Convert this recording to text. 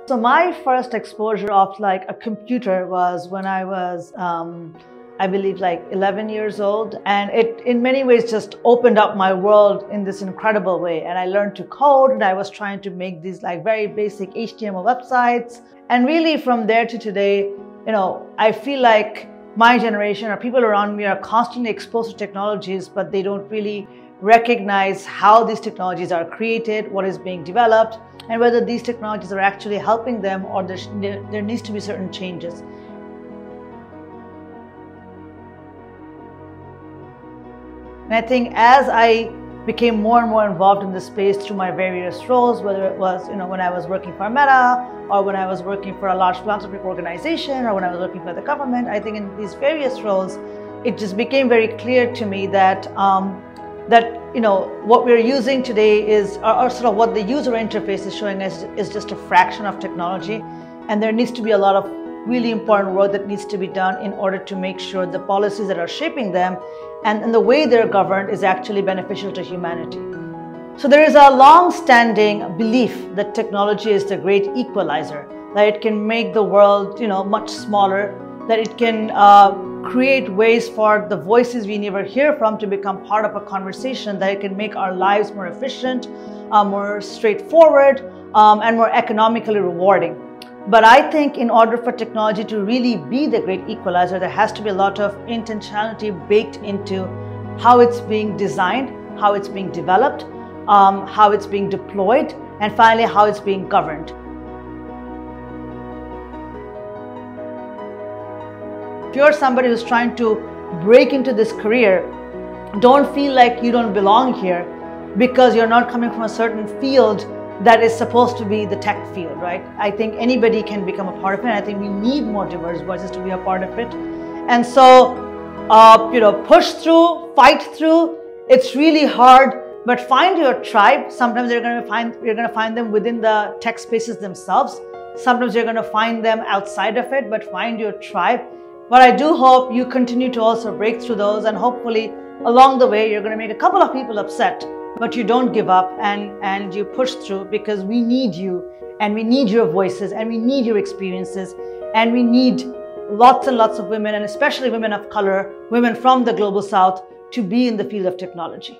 So my first exposure of like a computer was when I was, I believe like 11 years old. And it in many ways just opened up my world in this incredible way. And I learned to code, and I was trying to make these like very basic HTML websites. And really from there to today, I feel like my generation or people around me are constantly exposed to technologies, but they don't really recognize how these technologies are created, what is being developed, and whether these technologies are actually helping them or there needs to be certain changes. And I think as I became more and more involved in this space through my various roles, whether it was when I was working for Meta, or when I was working for a large philanthropic organization, or when I was working for the government, I think in these various roles, it just became very clear to me that what we're using today is, or sort of what the user interface is showing us, is just a fraction of technology. And there needs to be a lot of really important work that needs to be done in order to make sure the policies that are shaping them and the way they're governed is actually beneficial to humanity. So there is a long-standing belief that technology is the great equalizer, that it can make the world much smaller, that it can create ways for the voices we never hear from to become part of a conversation, that it can make our lives more efficient, more straightforward, and more economically rewarding. But I think in order for technology to really be the great equalizer, there has to be a lot of intentionality baked into how it's being designed, how it's being developed, how it's being deployed, and finally how it's being governed. If you're somebody who's trying to break into this career, don't feel like you don't belong here because you're not coming from a certain field that is supposed to be the tech field, right? I think anybody can become a part of it. And I think we need more diverse voices to be a part of it. And so, push through, fight through. It's really hard, but find your tribe. Sometimes you're going to find them within the tech spaces themselves. Sometimes you're going to find them outside of it, but find your tribe. But I do hope you continue to also break through those, and hopefully along the way, you're going to make a couple of people upset, but you don't give up and you push through, because we need you, and we need your voices, and we need your experiences, and we need lots and lots of women, and especially women of color, women from the global South, to be in the field of technology.